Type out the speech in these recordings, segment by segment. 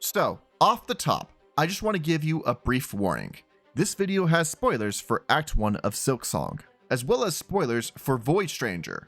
So, off the top, I just want to give you a brief warning. This video has spoilers for Act 1 of Silksong, as well as spoilers for Void Stranger.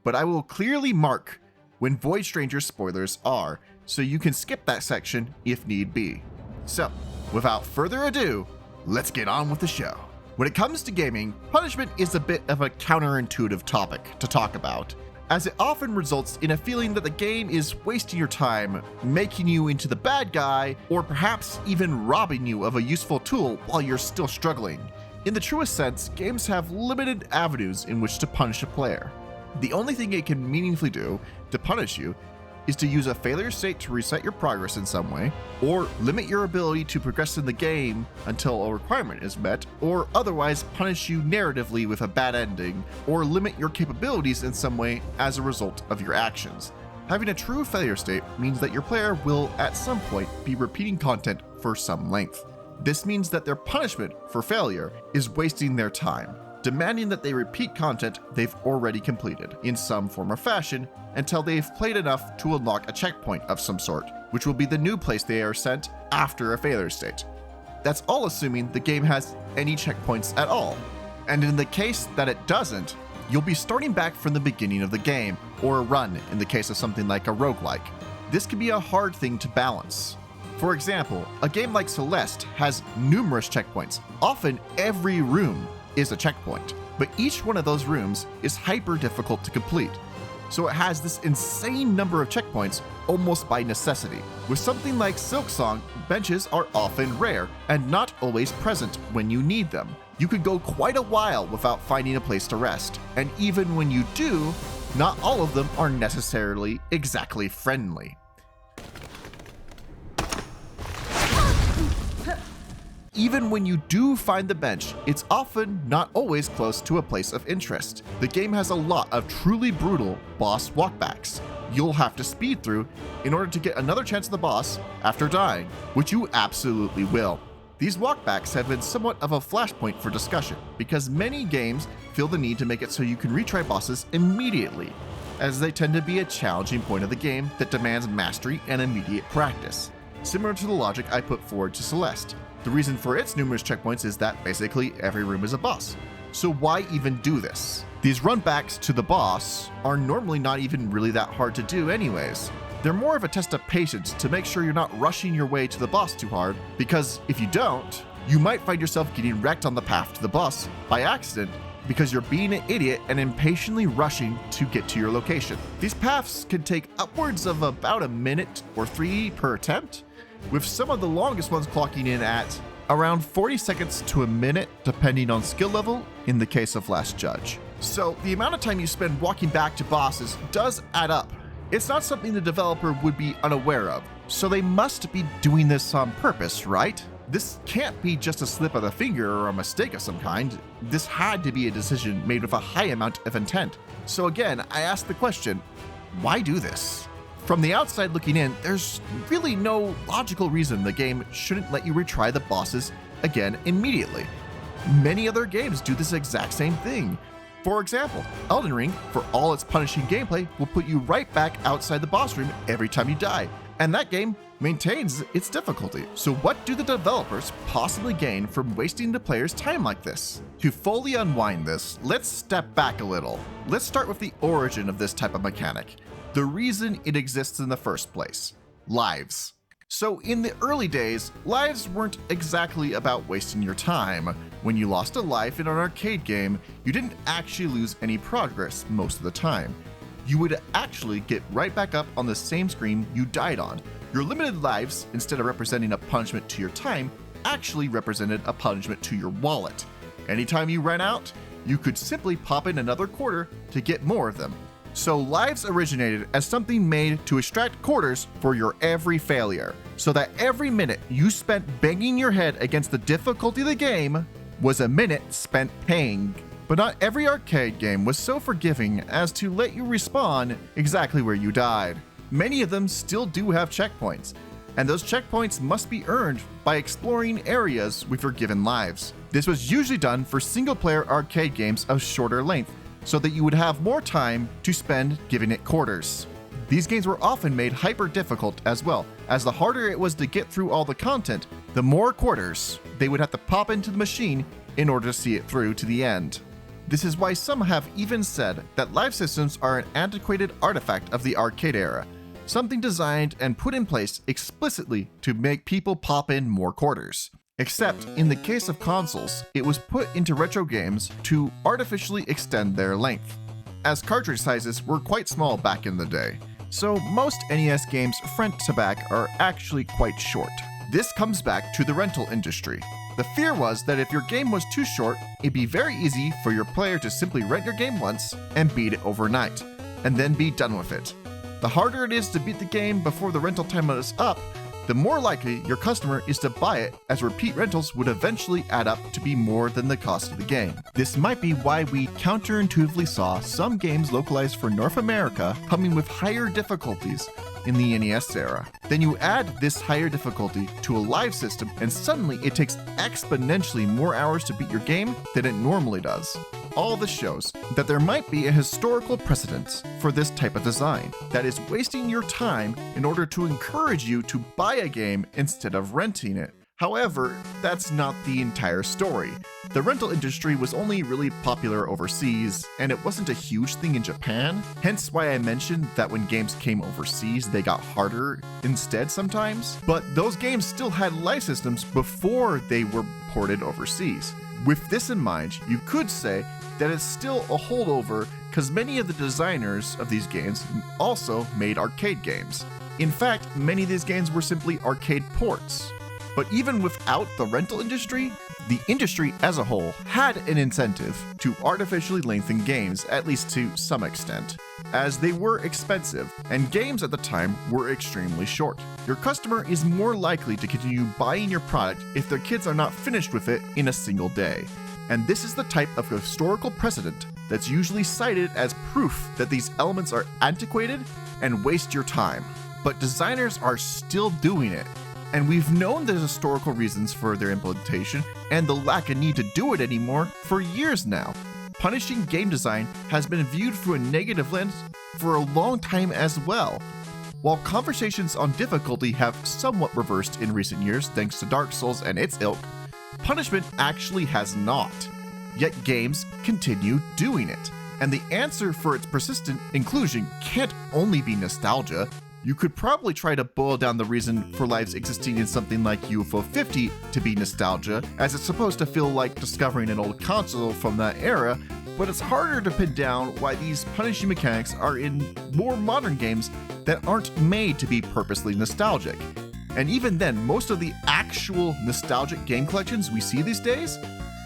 But I will clearly mark when Void Stranger spoilers are, so you can skip that section if need be. So, without further ado, let's get on with the show. When it comes to gaming, punishment is a bit of a counterintuitive topic to talk about, as it often results in a feeling that the game is wasting your time, making you into the bad guy, or perhaps even robbing you of a useful tool while you're still struggling. In the truest sense, games have limited avenues in which to punish a player. The only thing it can meaningfully do to punish you is to use a failure state to reset your progress in some way, or limit your ability to progress in the game until a requirement is met, or otherwise punish you narratively with a bad ending, or limit your capabilities in some way as a result of your actions. Having a true failure state means that your player will at some point be repeating content for some length. This means that their punishment for failure is wasting their time, demanding that they repeat content they've already completed in some form or fashion until they've played enough to unlock a checkpoint of some sort, which will be the new place they are sent after a failure state. That's all assuming the game has any checkpoints at all. And in the case that it doesn't, you'll be starting back from the beginning of the game, or a run in the case of something like a roguelike. This can be a hard thing to balance. For example, a game like Celeste has numerous checkpoints. Often every room is a checkpoint, but each one of those rooms is hyper difficult to complete. So it has this insane number of checkpoints almost by necessity. With something like Silksong, benches are often rare and not always present when you need them. You could go quite a while without finding a place to rest, and even when you do, not all of them are necessarily exactly friendly. Even when you do find the bench, it's often not always close to a place of interest. The game has a lot of truly brutal boss walkbacks you'll have to speed through in order to get another chance at the boss after dying, which you absolutely will. These walkbacks have been somewhat of a flashpoint for discussion because many games feel the need to make it so you can retry bosses immediately, as they tend to be a challenging point of the game that demands mastery and immediate practice, similar to the logic I put forward to Celeste. The reason for its numerous checkpoints is that basically every room is a boss. So why even do this? These runbacks to the boss are normally not even really that hard to do anyways. They're more of a test of patience to make sure you're not rushing your way to the boss too hard, because if you don't, you might find yourself getting wrecked on the path to the boss by accident because you're being an idiot and impatiently rushing to get to your location. These paths can take upwards of about a minute or 3 per attempt, with some of the longest ones clocking in at around 40 seconds to a minute, depending on skill level in the case of Last Judge. So the amount of time you spend walking back to bosses does add up. It's not something the developer would be unaware of, so they must be doing this on purpose, right? This can't be just a slip of the finger or a mistake of some kind. This had to be a decision made with a high amount of intent. So again, I ask the question, why do this? From the outside looking in, there's really no logical reason the game shouldn't let you retry the bosses again immediately. Many other games do this exact same thing. For example, Elden Ring, for all its punishing gameplay, will put you right back outside the boss room every time you die, and that game maintains its difficulty. So what do the developers possibly gain from wasting the player's time like this? To fully unwind this, let's step back a little. Let's start with the origin of this type of mechanic. The reason it exists in the first place: lives. So in the early days, lives weren't exactly about wasting your time. When you lost a life in an arcade game, you didn't actually lose any progress most of the time. You would actually get right back up on the same screen you died on. Your limited lives, instead of representing a punishment to your time, actually represented a punishment to your wallet. Anytime you ran out, you could simply pop in another quarter to get more of them. So lives originated as something made to extract quarters for your every failure, so that every minute you spent banging your head against the difficulty of the game was a minute spent paying. But not every arcade game was so forgiving as to let you respawn exactly where you died. Many of them still do have checkpoints, and those checkpoints must be earned by exploring areas with your given lives. This was usually done for single-player arcade games of shorter length, so that you would have more time to spend giving it quarters. These games were often made hyper difficult as well, as the harder it was to get through all the content, the more quarters they would have to pop into the machine in order to see it through to the end. This is why some have even said that live systems are an antiquated artifact of the arcade era, something designed and put in place explicitly to make people pop in more quarters. Except, in the case of consoles, it was put into retro games to artificially extend their length, as cartridge sizes were quite small back in the day, so most NES games front to back are actually quite short. This comes back to the rental industry. The fear was that if your game was too short, it'd be very easy for your player to simply rent your game once and beat it overnight, and then be done with it. The harder it is to beat the game before the rental time is up, the more likely your customer is to buy it, as repeat rentals would eventually add up to be more than the cost of the game. This might be why we counterintuitively saw some games localized for North America coming with higher difficulties in the NES era. Then you add this higher difficulty to a live system, and suddenly it takes exponentially more hours to beat your game than it normally does. All this shows that there might be a historical precedent for this type of design that is wasting your time in order to encourage you to buy a game instead of renting it. However, that's not the entire story. The rental industry was only really popular overseas, and it wasn't a huge thing in Japan, hence why I mentioned that when games came overseas, they got harder instead sometimes. But those games still had live systems before they were ported overseas. With this in mind, you could say that it's still a holdover because many of the designers of these games also made arcade games. In fact, many of these games were simply arcade ports. But even without the rental industry, the industry as a whole had an incentive to artificially lengthen games, at least to some extent, as they were expensive, and games at the time were extremely short. Your customer is more likely to continue buying your product if their kids are not finished with it in a single day. And this is the type of historical precedent that's usually cited as proof that these elements are antiquated and waste your time. But designers are still doing it. And we've known the historical reasons for their implementation and the lack of need to do it anymore for years now. Punishing game design has been viewed through a negative lens for a long time as well. While conversations on difficulty have somewhat reversed in recent years thanks to Dark Souls and its ilk, punishment actually has not. Yet games continue doing it. And the answer for its persistent inclusion can't only be nostalgia. You could probably try to boil down the reason for lives existing in something like UFO 50 to be nostalgia, as it's supposed to feel like discovering an old console from that era, but it's harder to pin down why these punishing mechanics are in more modern games that aren't made to be purposely nostalgic. And even then, most of the actual nostalgic game collections we see these days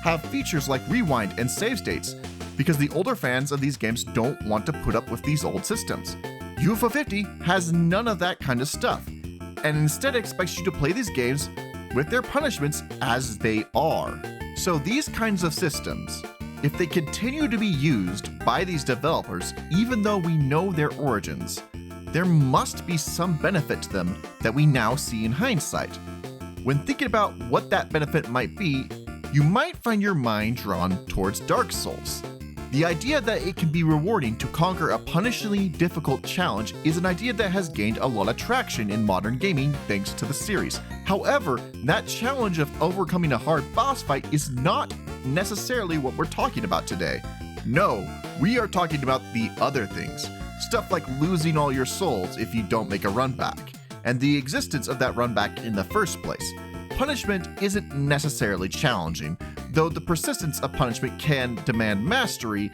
have features like rewind and save states, because the older fans of these games don't want to put up with these old systems. UFO 50 has none of that kind of stuff, and instead expects you to play these games with their punishments as they are. So these kinds of systems, if they continue to be used by these developers, even though we know their origins, there must be some benefit to them that we now see in hindsight. When thinking about what that benefit might be, you might find your mind drawn towards Dark Souls. The idea that it can be rewarding to conquer a punishingly difficult challenge is an idea that has gained a lot of traction in modern gaming thanks to the series. However, that challenge of overcoming a hard boss fight is not necessarily what we're talking about today. No, we are talking about the other things. Stuff like losing all your souls if you don't make a run back, and the existence of that run back in the first place. Punishment isn't necessarily challenging, though the persistence of punishment can demand mastery,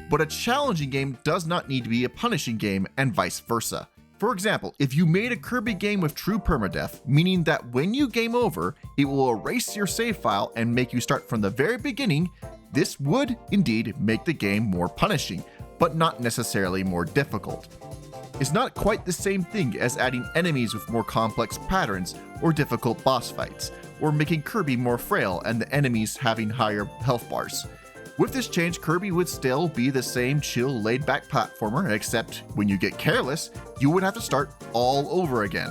but a challenging game does not need to be a punishing game, and vice versa. For example, if you made a Kirby game with true permadeath, meaning that when you game over, it will erase your save file and make you start from the very beginning, this would indeed make the game more punishing, but not necessarily more difficult. It's not quite the same thing as adding enemies with more complex patterns or difficult boss fights, or making Kirby more frail and the enemies having higher health bars. With this change, Kirby would still be the same chill, laid-back platformer, except when you get careless, you would have to start all over again,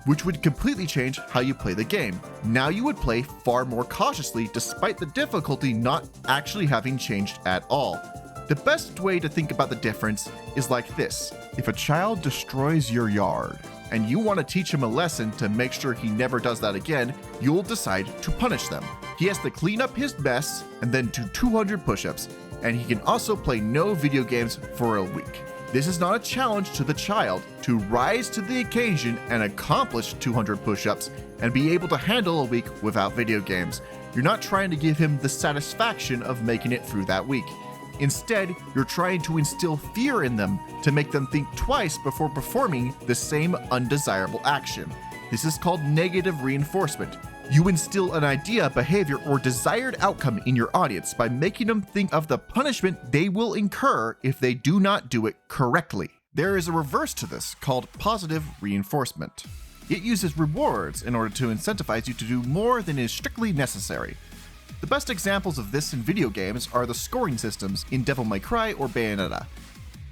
which would completely change how you play the game. Now you would play far more cautiously despite the difficulty not actually having changed at all. The best way to think about the difference is like this. If a child destroys your yard and you want to teach him a lesson to make sure he never does that again, you'll decide to punish them. He has to clean up his mess and then do 200 push-ups, and he can also play no video games for a week. This is not a challenge to the child to rise to the occasion and accomplish 200 push-ups and be able to handle a week without video games. You're not trying to give him the satisfaction of making it through that week. Instead, you're trying to instill fear in them to make them think twice before performing the same undesirable action. This is called negative reinforcement. You instill an idea, behavior, or desired outcome in your audience by making them think of the punishment they will incur if they do not do it correctly. There is a reverse to this called positive reinforcement. It uses rewards in order to incentivize you to do more than is strictly necessary. The best examples of this in video games are the scoring systems in Devil May Cry or Bayonetta.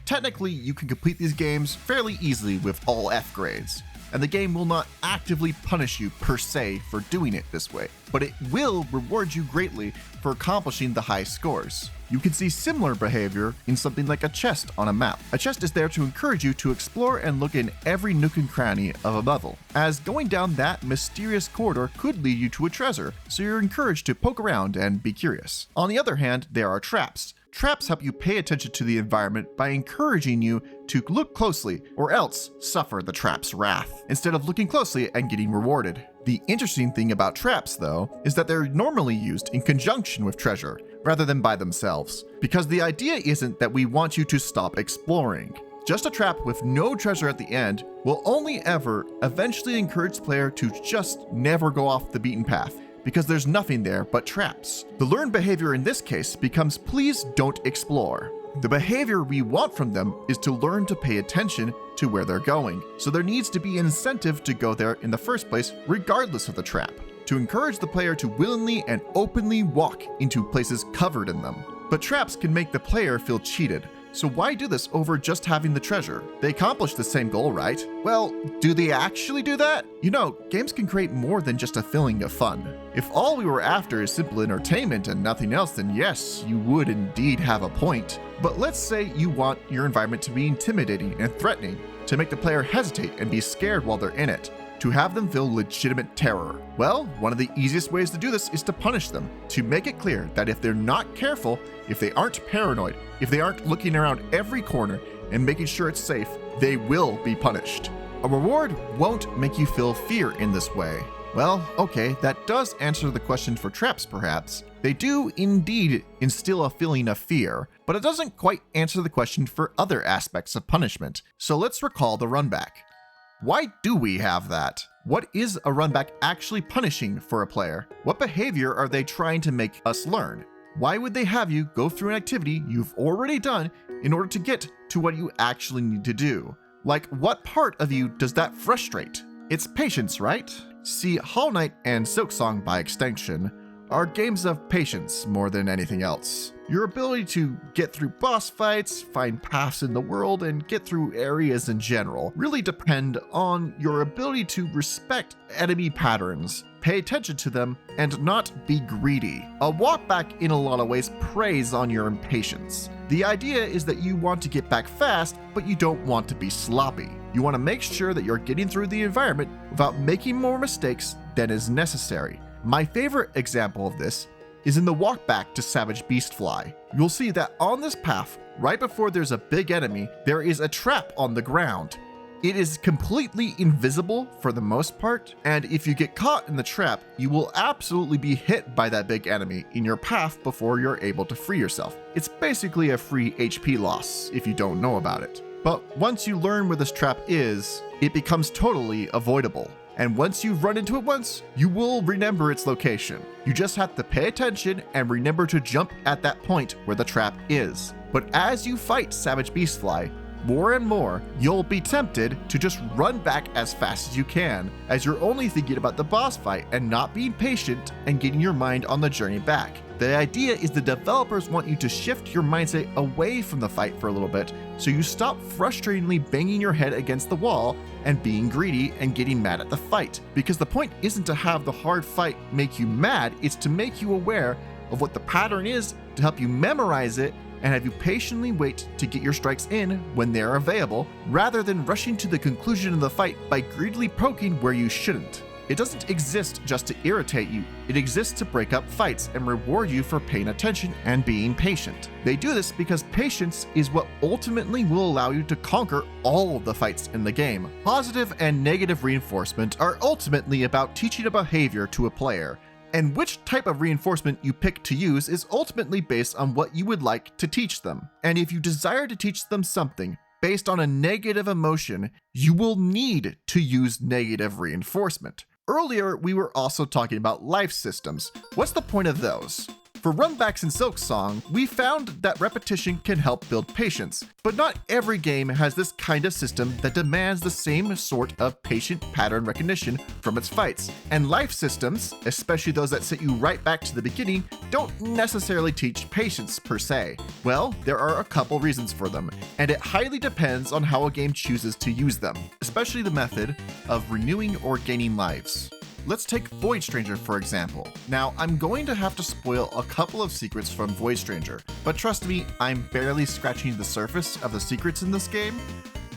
Technically, you can complete these games fairly easily with all F grades, and the game will not actively punish you per se for doing it this way, but it will reward you greatly for accomplishing the high scores. You can see similar behavior in something like a chest on a map. A chest is there to encourage you to explore and look in every nook and cranny of a level, as going down that mysterious corridor could lead you to a treasure, so you're encouraged to poke around and be curious. On the other hand, there are traps. Traps help you pay attention to the environment by encouraging you to look closely or else suffer the trap's wrath, instead of looking closely and getting rewarded. The interesting thing about traps, though, is that they're normally used in conjunction with treasure, rather than by themselves, because the idea isn't that we want you to stop exploring. Just a trap with no treasure at the end will only ever eventually encourage the player to just never go off the beaten path, because there's nothing there but traps. The learned behavior in this case becomes please don't explore. The behavior we want from them is to learn to pay attention to where they're going, so there needs to be incentive to go there in the first place regardless of the trap, to encourage the player to willingly and openly walk into places covered in them. But traps can make the player feel cheated, so why do this over just having the treasure? They accomplish the same goal, right? Well, do they actually do that? You know, games can create more than just a feeling of fun. If all we were after is simple entertainment and nothing else, then yes, you would indeed have a point. But let's say you want your environment to be intimidating and threatening, to make the player hesitate and be scared while they're in it, to have them feel legitimate terror. Well, one of the easiest ways to do this is to punish them, to make it clear that if they're not careful, if they aren't paranoid, if they aren't looking around every corner and making sure it's safe, they will be punished. A reward won't make you feel fear in this way. Well, okay, that does answer the question for traps perhaps. They do indeed instill a feeling of fear, but it doesn't quite answer the question for other aspects of punishment. So let's recall the runback. Why do we have that? What is a runback actually punishing for a player? What behavior are they trying to make us learn? Why would they have you go through an activity you've already done in order to get to what you actually need to do? Like, what part of you does that frustrate? It's patience, right? See, Hollow Knight and Silksong by extension are games of patience more than anything else. Your ability to get through boss fights, find paths in the world, and get through areas in general really depend on your ability to respect enemy patterns, pay attention to them, and not be greedy. A walkback in a lot of ways preys on your impatience. The idea is that you want to get back fast, but you don't want to be sloppy. You want to make sure that you're getting through the environment without making more mistakes than is necessary. My favorite example of this is in the walk back to Savage Beastfly. You'll see that on this path, right before there's a big enemy, there is a trap on the ground. It is completely invisible for the most part, and if you get caught in the trap, you will absolutely be hit by that big enemy in your path before you're able to free yourself. It's basically a free HP loss if you don't know about it. But once you learn where this trap is, it becomes totally avoidable. And once you've run into it once, you will remember its location. You just have to pay attention and remember to jump at that point where the trap is. But as you fight Savage Beastfly, more and more, you'll be tempted to just run back as fast as you can, as you're only thinking about the boss fight and not being patient and getting your mind on the journey back. The idea is the developers want you to shift your mindset away from the fight for a little bit, so you stop frustratingly banging your head against the wall and being greedy and getting mad at the fight. Because the point isn't to have the hard fight make you mad, it's to make you aware of what the pattern is, to help you memorize it, and have you patiently wait to get your strikes in when they are available, rather than rushing to the conclusion of the fight by greedily poking where you shouldn't. It doesn't exist just to irritate you, it exists to break up fights and reward you for paying attention and being patient. They do this because patience is what ultimately will allow you to conquer all of the fights in the game. Positive and negative reinforcement are ultimately about teaching a behavior to a player, and which type of reinforcement you pick to use is ultimately based on what you would like to teach them. And if you desire to teach them something based on a negative emotion, you will need to use negative reinforcement. Earlier, we were also talking about life systems. What's the point of those? For Runbacks and Silksong, we found that repetition can help build patience, but not every game has this kind of system that demands the same sort of patient pattern recognition from its fights. And life systems, especially those that set you right back to the beginning, don't necessarily teach patience per se. Well, there are a couple reasons for them, and it highly depends on how a game chooses to use them, especially the method of renewing or gaining lives. Let's take Void Stranger for example. Now, I'm going to have to spoil a couple of secrets from Void Stranger, but trust me, I'm barely scratching the surface of the secrets in this game.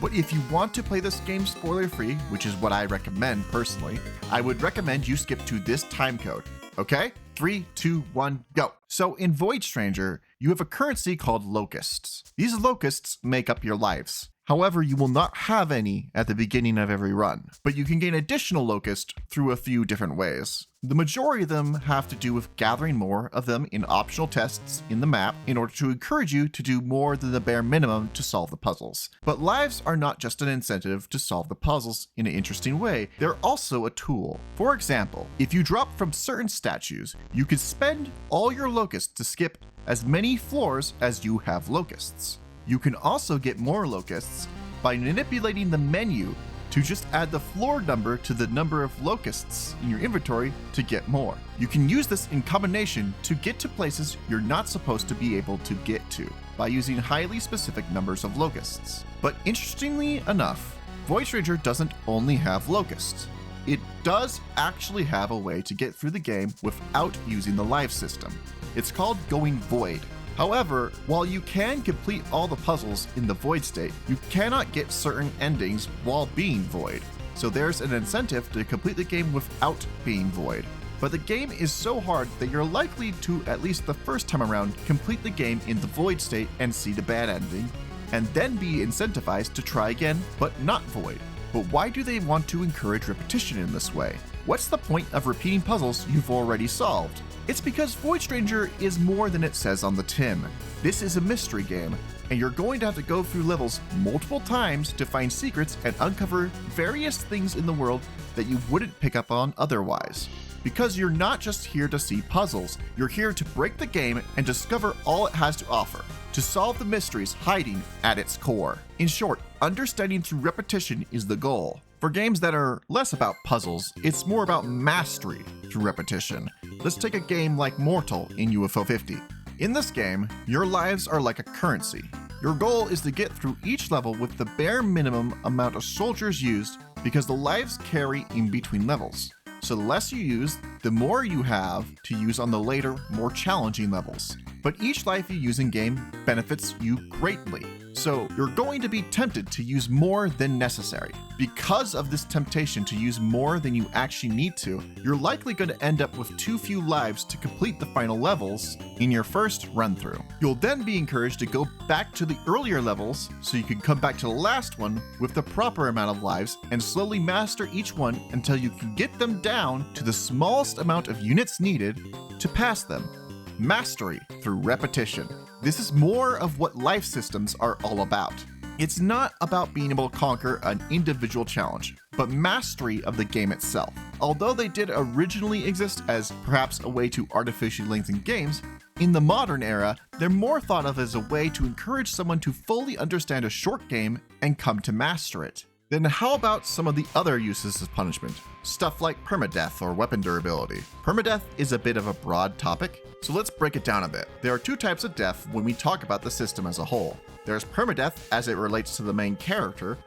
But if you want to play this game spoiler-free, which is what I recommend personally, I would recommend you skip to this time code. Okay? 3, 2, 1, go. So in Void Stranger, you have a currency called locusts. These locusts make up your lives. However, you will not have any at the beginning of every run, but you can gain additional locusts through a few different ways. The majority of them have to do with gathering more of them in optional tests in the map in order to encourage you to do more than the bare minimum to solve the puzzles. But lives are not just an incentive to solve the puzzles in an interesting way, they're also a tool. For example, if you drop from certain statues, you can spend all your locusts to skip as many floors as you have locusts. You can also get more locusts by manipulating the menu to just add the floor number to the number of locusts in your inventory to get more. You can use this in combination to get to places you're not supposed to be able to get to by using highly specific numbers of locusts. But interestingly enough, Void Stranger doesn't only have locusts. It does actually have a way to get through the game without using the life system. It's called going void. However, while you can complete all the puzzles in the void state, you cannot get certain endings while being void. So there's an incentive to complete the game without being void. But the game is so hard that you're likely to, at least the first time around, complete the game in the void state and see the bad ending, and then be incentivized to try again, but not void. But why do they want to encourage repetition in this way? What's the point of repeating puzzles you've already solved? It's because Void Stranger is more than it says on the tin. This is a mystery game, and you're going to have to go through levels multiple times to find secrets and uncover various things in the world that you wouldn't pick up on otherwise. Because you're not just here to see puzzles, you're here to break the game and discover all it has to offer, to solve the mysteries hiding at its core. In short, understanding through repetition is the goal. For games that are less about puzzles, it's more about mastery through repetition. Let's take a game like Mortol in UFO 50. In this game, your lives are like a currency. Your goal is to get through each level with the bare minimum amount of soldiers used because the lives carry in between levels. So the less you use, the more you have to use on the later, more challenging levels. But each life you use in game benefits you greatly. So you're going to be tempted to use more than necessary. Because of this temptation to use more than you actually need to, you're likely going to end up with too few lives to complete the final levels in your first run through. You'll then be encouraged to go back to the earlier levels so you can come back to the last one with the proper amount of lives and slowly master each one until you can get them down to the smallest amount of units needed to pass them. Mastery through repetition. This is more of what life systems are all about. It's not about being able to conquer an individual challenge, but mastery of the game itself. Although they did originally exist as perhaps a way to artificially lengthen games, in the modern era, they're more thought of as a way to encourage someone to fully understand a short game and come to master it. Then how about some of the other uses of punishment? Stuff like permadeath or weapon durability. Permadeath is a bit of a broad topic, so let's break it down a bit. There are two types of death when we talk about the system as a whole. There's permadeath as it relates to the main character,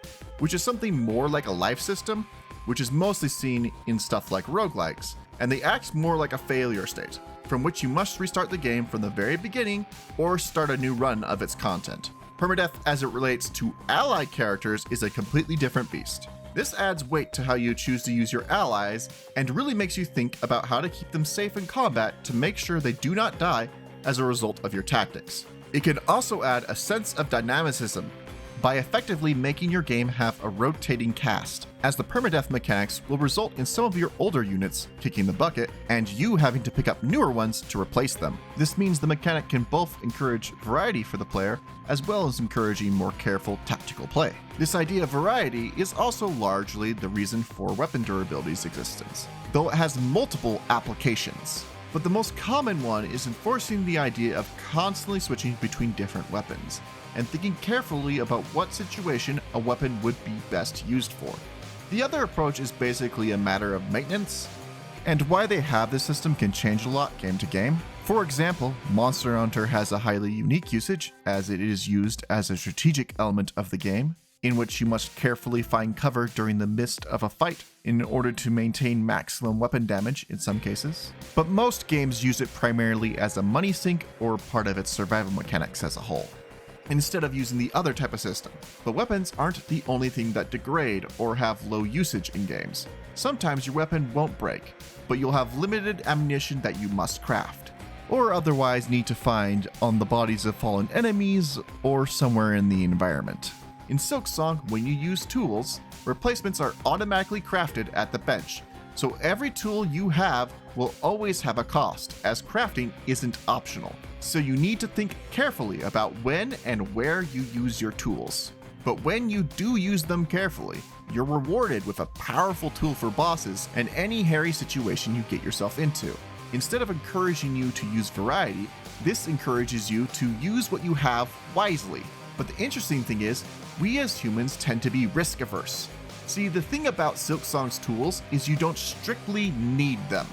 which is something more like a life system, which is mostly seen in stuff like roguelikes, and they act more like a failure state. from which you must restart the game from the very beginning or start a new run of its content. Permadeath as it relates to ally characters is a completely different beast. This adds weight to how you choose to use your allies and really makes you think about how to keep them safe in combat to make sure they do not die as a result of your tactics. It can also add a sense of dynamicism by effectively making your game have a rotating cast, as the permadeath mechanics will result in some of your older units kicking the bucket and you having to pick up newer ones to replace them. This means the mechanic can both encourage variety for the player as well as encouraging more careful tactical play. This idea of variety is also largely the reason for weapon durability's existence, though it has multiple applications. But the most common one is enforcing the idea of constantly switching between different weapons and thinking carefully about what situation a weapon would be best used for. The other approach is basically a matter of maintenance, and why they have this system can change a lot game to game. For example, Monster Hunter has a highly unique usage as it is used as a strategic element of the game, in which you must carefully find cover during the midst of a fight in order to maintain maximum weapon damage in some cases. But most games use it primarily as a money sink or part of its survival mechanics as a whole, instead of using the other type of system. But weapons aren't the only thing that degrade or have low usage in games. Sometimes your weapon won't break, but you'll have limited ammunition that you must craft, or otherwise need to find on the bodies of fallen enemies or somewhere in the environment. In Silksong, when you use tools, replacements are automatically crafted at the bench, so every tool you have will always have a cost, as crafting isn't optional. So you need to think carefully about when and where you use your tools. But when you do use them carefully, you're rewarded with a powerful tool for bosses and any hairy situation you get yourself into. Instead of encouraging you to use variety, this encourages you to use what you have wisely. But the interesting thing is, we as humans tend to be risk averse. See, the thing about Silksong's tools is you don't strictly need them.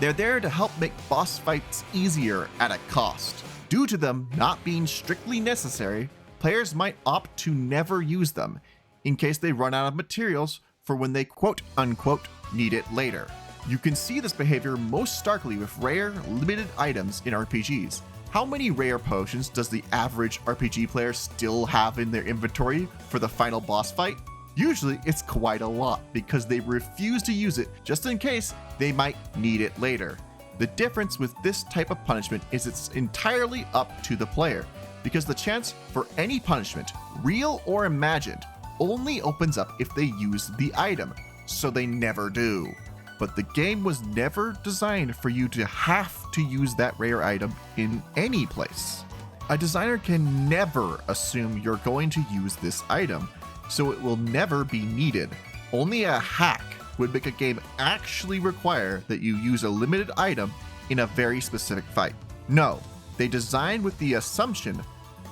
They're there to help make boss fights easier at a cost. Due to them not being strictly necessary, players might opt to never use them in case they run out of materials for when they quote-unquote need it later. You can see this behavior most starkly with rare, limited items in RPGs. How many rare potions does the average RPG player still have in their inventory for the final boss fight? Usually it's quite a lot because they refuse to use it just in case they might need it later. The difference with this type of punishment is it's entirely up to the player, because the chance for any punishment, real or imagined, only opens up if they use the item, so they never do. But the game was never designed for you to have to use that rare item in any place. A designer can never assume you're going to use this item, so it will never be needed. Only a hack would make a game actually require that you use a limited item in a very specific fight. No, they designed with the assumption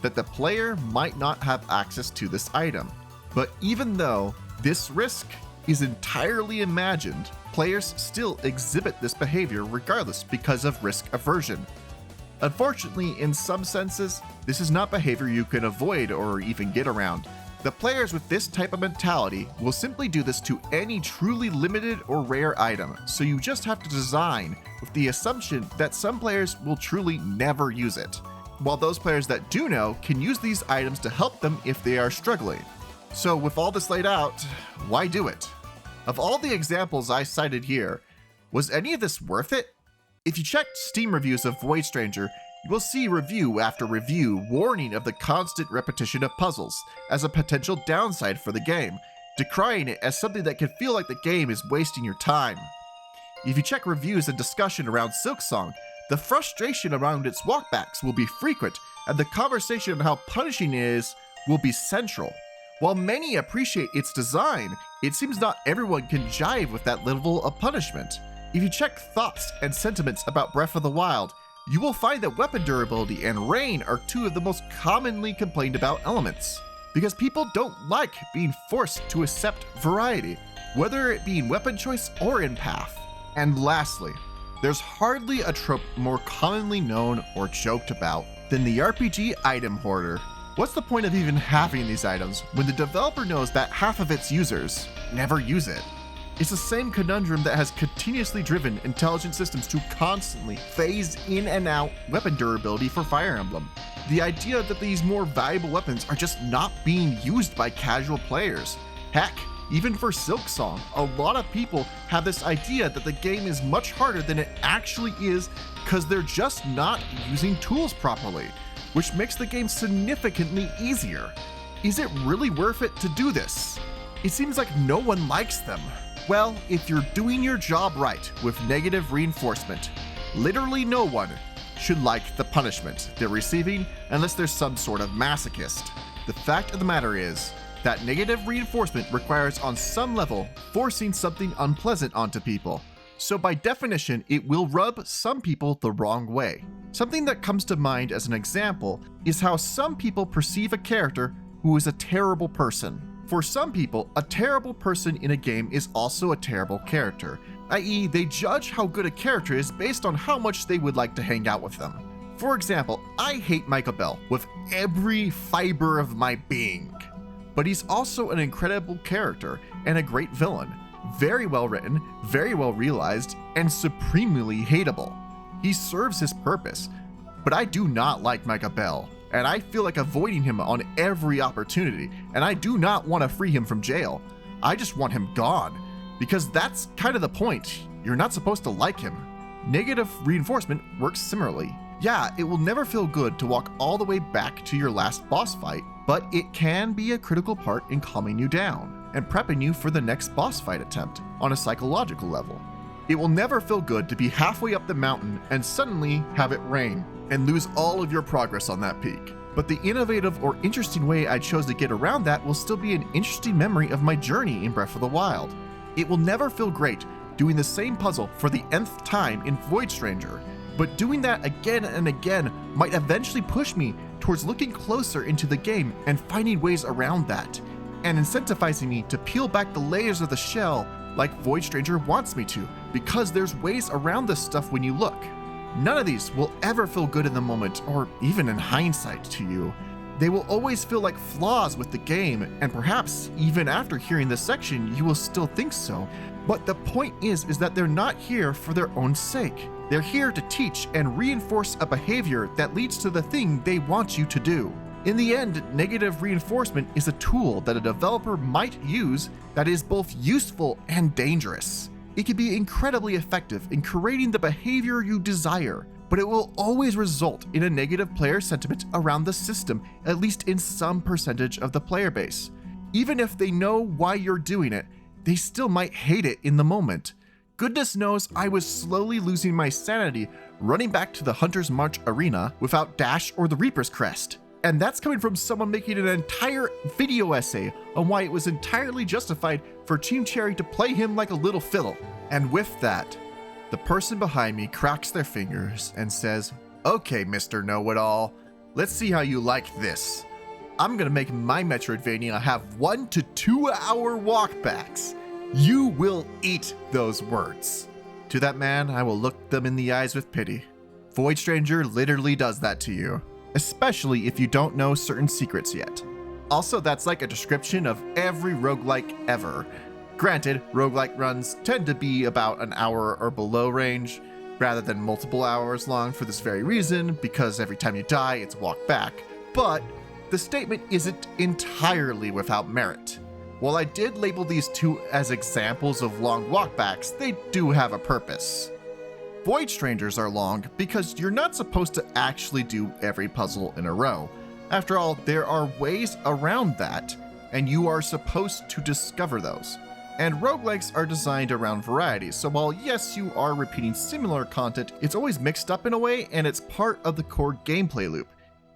that the player might not have access to this item. But even though this risk is entirely imagined, players still exhibit this behavior regardless because of risk aversion. Unfortunately, in some senses, this is not behavior you can avoid or even get around. The players with this type of mentality will simply do this to any truly limited or rare item, so you just have to design with the assumption that some players will truly never use it, while those players that do know can use these items to help them if they are struggling. So with all this laid out, why do it? Of all the examples I cited here, was any of this worth it? If you checked Steam reviews of Void Stranger, you will see review after review warning of the constant repetition of puzzles as a potential downside for the game, decrying it as something that can feel like the game is wasting your time. If you check reviews and discussion around Silksong, the frustration around its walkbacks will be frequent, and the conversation on how punishing it is will be central. While many appreciate its design, it seems not everyone can jive with that level of punishment. If you check thoughts and sentiments about Breath of the Wild, you will find that weapon durability and rain are two of the most commonly complained about elements, because people don't like being forced to accept variety, whether it be in weapon choice or in path. And lastly, there's hardly a trope more commonly known or joked about than the RPG item hoarder. What's the point of even having these items when the developer knows that half of its users never use it? It's the same conundrum that has continuously driven intelligent systems to constantly phase in and out weapon durability for Fire Emblem. The idea that these more valuable weapons are just not being used by casual players. Heck, even for Silksong, a lot of people have this idea that the game is much harder than it actually is because they're just not using tools properly, which makes the game significantly easier. Is it really worth it to do this? It seems like no one likes them. Well, if you're doing your job right with negative reinforcement, literally no one should like the punishment they're receiving unless there's some sort of masochist. The fact of the matter is that negative reinforcement requires on some level forcing something unpleasant onto people. So by definition, it will rub some people the wrong way. Something that comes to mind as an example is how some people perceive a character who is a terrible person. For some people, a terrible person in a game is also a terrible character, i.e. they judge how good a character is based on how much they would like to hang out with them. For example, I hate Michael Bell with every fiber of my being. But he's also an incredible character and a great villain. Very well written, very well realized, and supremely hateable. He serves his purpose, but I do not like Michael Bell, and I feel like avoiding him on every opportunity, and I do not want to free him from jail. I just want him gone, because that's kind of the point. You're not supposed to like him. Negative reinforcement works similarly. Yeah, it will never feel good to walk all the way back to your last boss fight, but it can be a critical part in calming you down and prepping you for the next boss fight attempt on a psychological level. It will never feel good to be halfway up the mountain and suddenly have it rain and lose all of your progress on that peak. But the innovative or interesting way I chose to get around that will still be an interesting memory of my journey in Breath of the Wild. It will never feel great doing the same puzzle for the nth time in Void Stranger, but doing that again and again might eventually push me towards looking closer into the game and finding ways around that, and incentivizing me to peel back the layers of the shell like Void Stranger wants me to, because there's ways around this stuff when you look. None of these will ever feel good in the moment or even in hindsight to you. They will always feel like flaws with the game, and perhaps even after hearing this section you will still think so. But the point is that they're not here for their own sake. They're here to teach and reinforce a behavior that leads to the thing they want you to do. In the end, negative reinforcement is a tool that a developer might use that is both useful and dangerous. It can be incredibly effective in creating the behavior you desire, but it will always result in a negative player sentiment around the system, at least in some percentage of the player base. Even if they know why you're doing it, they still might hate it in the moment. Goodness knows I was slowly losing my sanity running back to the Hunter's March arena without Dash or the Reaper's Crest. And that's coming from someone making an entire video essay on why it was entirely justified for Team Cherry to play him like a little fiddle. And with that, the person behind me cracks their fingers and says, "Okay, Mr. Know-It-All, let's see how you like this. I'm gonna make my Metroidvania have 1 to 2 hour walkbacks. You will eat those words." To that man, I will look them in the eyes with pity. Void Stranger literally does that to you, especially if you don't know certain secrets yet. Also, that's like a description of every roguelike ever. Granted, roguelike runs tend to be about an hour or below range, rather than multiple hours long for this very reason, because every time you die, it's walk back. But the statement isn't entirely without merit. While I did label these two as examples of long walkbacks, they do have a purpose. Void Strangers are long because you're not supposed to actually do every puzzle in a row. After all, there are ways around that, and you are supposed to discover those. And roguelikes are designed around variety, so while yes, you are repeating similar content, it's always mixed up in a way, and it's part of the core gameplay loop.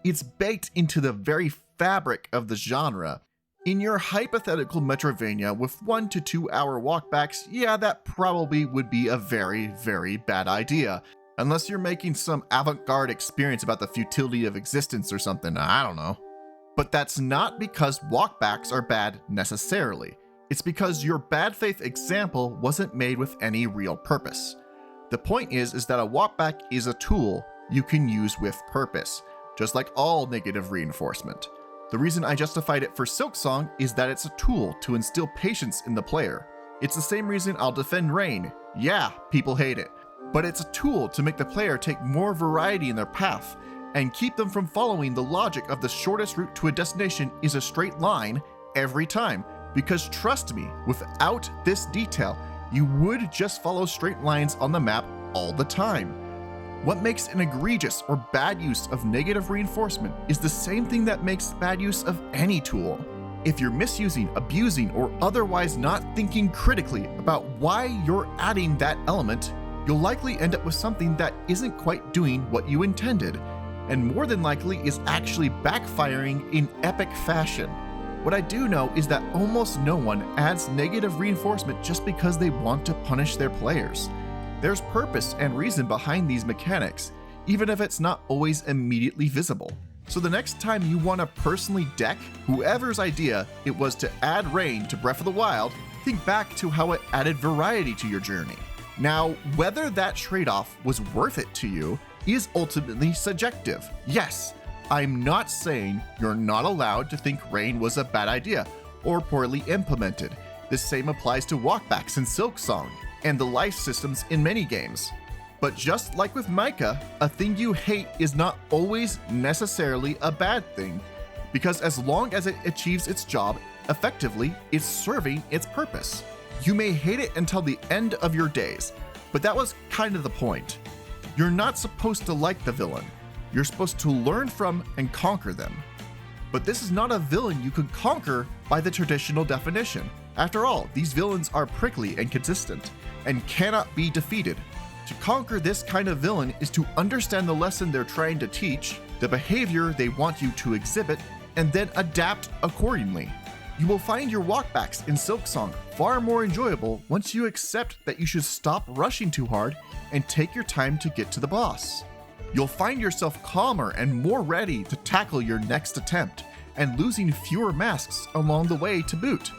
It's baked into the very fabric of the genre. In your hypothetical Metroidvania with 1 to 2 hour walkbacks, yeah, that probably would be a very, very bad idea. Unless you're making some avant-garde experience about the futility of existence or something, I don't know. But that's not because walkbacks are bad necessarily. It's because your bad faith example wasn't made with any real purpose. The point is that a walkback is a tool you can use with purpose, just like all negative reinforcement. The reason I justified it for Silksong is that it's a tool to instill patience in the player. It's the same reason I'll defend Rain. Yeah, people hate it, but it's a tool to make the player take more variety in their path and keep them from following the logic of the shortest route to a destination is a straight line every time. Because trust me, without this detail, you would just follow straight lines on the map all the time. What makes an egregious or bad use of negative reinforcement is the same thing that makes bad use of any tool. If you're misusing, abusing, or otherwise not thinking critically about why you're adding that element, you'll likely end up with something that isn't quite doing what you intended, and more than likely is actually backfiring in epic fashion. What I do know is that almost no one adds negative reinforcement just because they want to punish their players. There's purpose and reason behind these mechanics, even if it's not always immediately visible. So the next time you want to personally deck whoever's idea it was to add rain to Breath of the Wild, think back to how it added variety to your journey. Now, whether that trade-off was worth it to you is ultimately subjective. Yes, I'm not saying you're not allowed to think rain was a bad idea or poorly implemented. The same applies to walkbacks in Silksong and the life systems in many games. But just like with Micah, a thing you hate is not always necessarily a bad thing, because as long as it achieves its job effectively, it's serving its purpose. You may hate it until the end of your days, but that was kind of the point. You're not supposed to like the villain. You're supposed to learn from and conquer them. But this is not a villain you could conquer by the traditional definition. After all, these villains are prickly and consistent, and cannot be defeated. To conquer this kind of villain is to understand the lesson they're trying to teach, the behavior they want you to exhibit, and then adapt accordingly. You will find your walkbacks in Silksong far more enjoyable once you accept that you should stop rushing too hard and take your time to get to the boss. You'll find yourself calmer and more ready to tackle your next attempt, and losing fewer masks along the way to boot.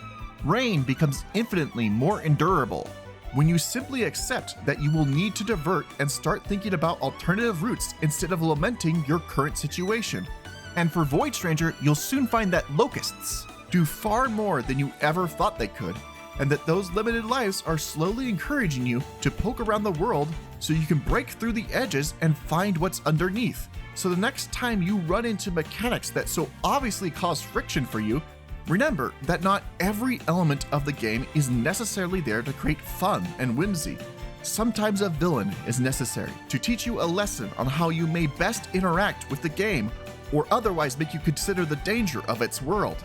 Rain becomes infinitely more endurable when you simply accept that you will need to divert and start thinking about alternative routes instead of lamenting your current situation. And for Void Stranger, you'll soon find that locusts do far more than you ever thought they could, and that those limited lives are slowly encouraging you to poke around the world so you can break through the edges and find what's underneath. So the next time you run into mechanics that so obviously cause friction for you, remember that not every element of the game is necessarily there to create fun and whimsy. Sometimes a villain is necessary to teach you a lesson on how you may best interact with the game, or otherwise make you consider the danger of its world.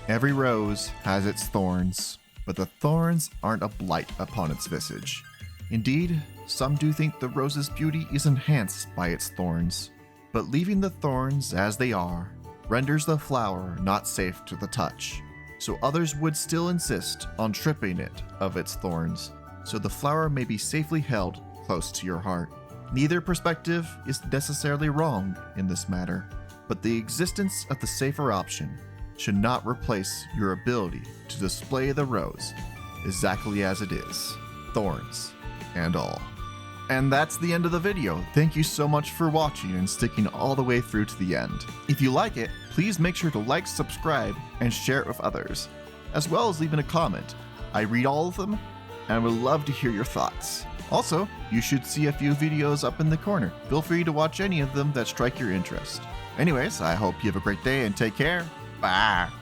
Every rose has its thorns, but the thorns aren't a blight upon its visage. Indeed, some do think the rose's beauty is enhanced by its thorns, but leaving the thorns as they are renders the flower not safe to the touch, so others would still insist on stripping it of its thorns, so the flower may be safely held close to your heart. Neither perspective is necessarily wrong in this matter, but the existence of the safer option should not replace your ability to display the rose exactly as it is, thorns and all. And that's the end of the video. Thank you so much for watching and sticking all the way through to the end. If you like it, please make sure to like, subscribe, and share it with others, as well as leaving a comment. I read all of them and would love to hear your thoughts. Also, you should see a few videos up in the corner. Feel free to watch any of them that strike your interest. Anyways, I hope you have a great day and take care. Bye.